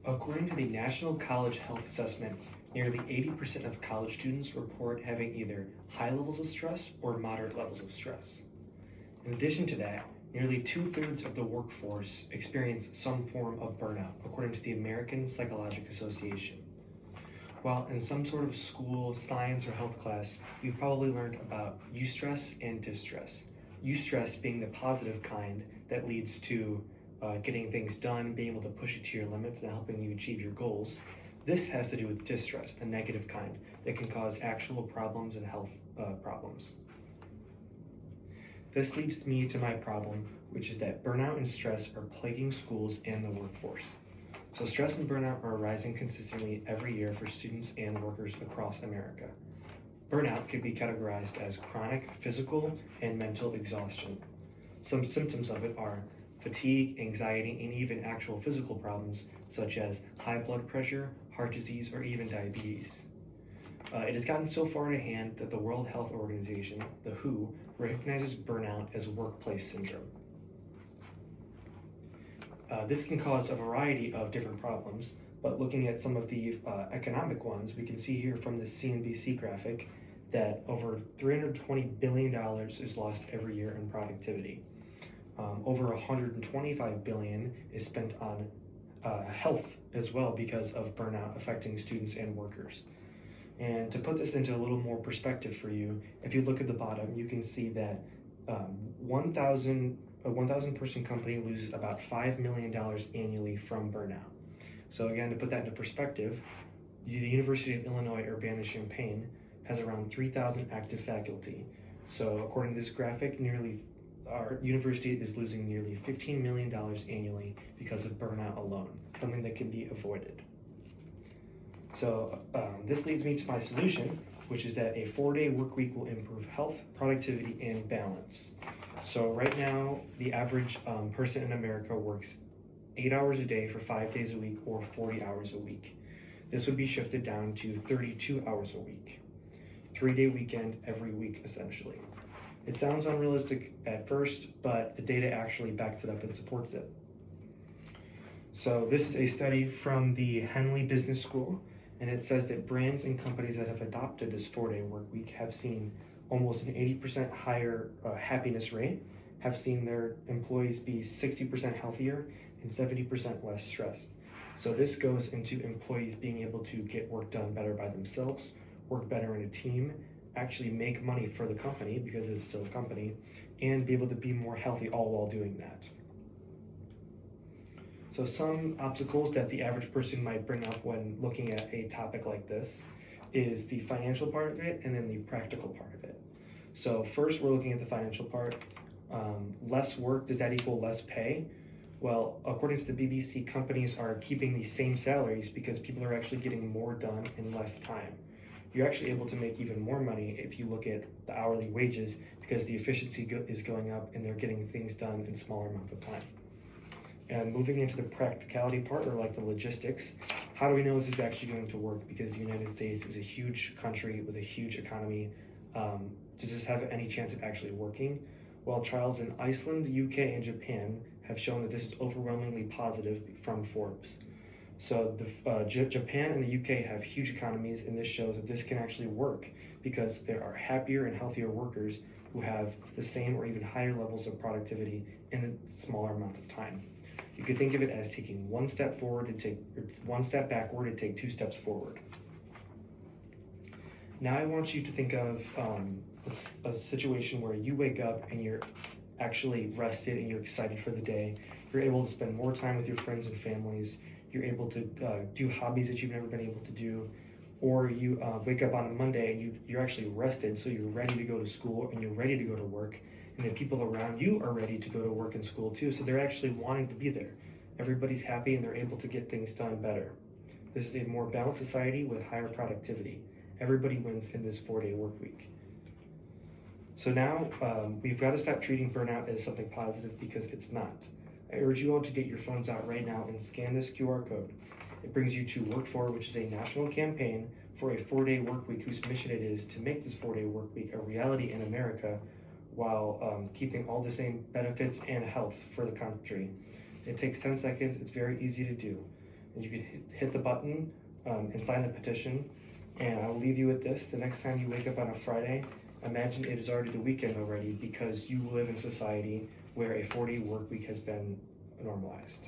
According to the National College Health Assessment, nearly 80% of college students report having either high levels of stress or moderate levels of stress. In addition to that, nearly 2/3 of the workforce experience some form of burnout, according to the American Psychological Association. While in some sort of school, science, or health class, you've probably learned about eustress and distress. Eustress being the positive kind that leads to getting things done, being able to push it to your limits, and helping you achieve your goals. This has to do with distress, the negative kind, that can cause actual problems and health problems. This leads me to my problem, which is that burnout and stress are plaguing schools and the workforce. So stress and burnout are rising consistently every year for students and workers across America. Burnout can be categorized as chronic physical and mental exhaustion. Some symptoms of it are fatigue, anxiety, and even actual physical problems such as high blood pressure, heart disease, or even diabetes. It has gotten so far to hand that the World Health Organization, the WHO, recognizes burnout as workplace syndrome. This can cause a variety of different problems, but looking at some of the economic ones, we can see here from the CNBC graphic that over $320 billion is lost every year in productivity. Over $125 billion is spent on health as well because of burnout affecting students and workers. And to put this into a little more perspective for you, if you look at the bottom, you can see that a 1,000 person company loses about $5 million annually from burnout. So again, to put that into perspective, the University of Illinois Urbana-Champaign has around 3,000 active faculty. So according to this graphic, our university is losing nearly $15 million annually because of burnout alone, something that can be avoided. So this leads me to my solution, which is that a 4-day work week will improve health, productivity, and balance. So right now, the average person in America works 8 hours a day for 5 days a week or 40 hours a week. This would be shifted down to 32 hours a week. 3-day weekend every week, essentially. It sounds unrealistic at first, but the data actually backs it up and supports it. So this is a study from the Henley Business School, and it says that brands and companies that have adopted this 4-day work week have seen almost an 80% higher happiness rate, have seen their employees be 60% healthier and 70% less stressed. So this goes into employees being able to get work done better by themselves, work better in a team, actually make money for the company because it's still a company, and be able to be more healthy all while doing that. So some obstacles that the average person might bring up when looking at a topic like this is the financial part of it and then the practical part of it. So first we're looking at the financial part. Less work, does that equal less pay? Well, according to the BBC, companies are keeping the same salaries because people are actually getting more done in less time. You're actually able to make even more money if you look at the hourly wages because the efficiency is going up and they're getting things done in smaller amounts of time. And moving into the practicality part, or like the logistics, how do we know this is actually going to work? Because the United States is a huge country with a huge economy. Does this have any chance of actually working? Well, trials in Iceland, UK, and Japan have shown that this is overwhelmingly positive from Forbes. So Japan and the UK have huge economies, and this shows that this can actually work because there are happier and healthier workers who have the same or even higher levels of productivity in a smaller amount of time. You could think of it as taking one step backward and take 2 steps forward. Now I want you to think of a situation where you wake up and you're actually rested and you're excited for the day. You're able to spend more time with your friends and families. You're able to do hobbies that you've never been able to do. Or you wake up on a Monday and you're actually rested, so you're ready to go to school and you're ready to go to work. And the people around you are ready to go to work and school too, so they're actually wanting to be there. Everybody's happy and they're able to get things done better. This is a more balanced society with higher productivity. Everybody wins in this 4-day work week. So now we've got to stop treating burnout as something positive because it's not. I urge you all to get your phones out right now and scan this QR code. It brings you to Work4, which is a national campaign for a 4-day work week whose mission it is to make this 4-day work week a reality in America while keeping all the same benefits and health for the country. It takes 10 seconds. It's very easy to do. and you can hit the button and sign the petition. And I'll leave you with this: the next time you wake up on a Friday, imagine it is already the weekend already, because you live in a society where a 40 work week has been normalized.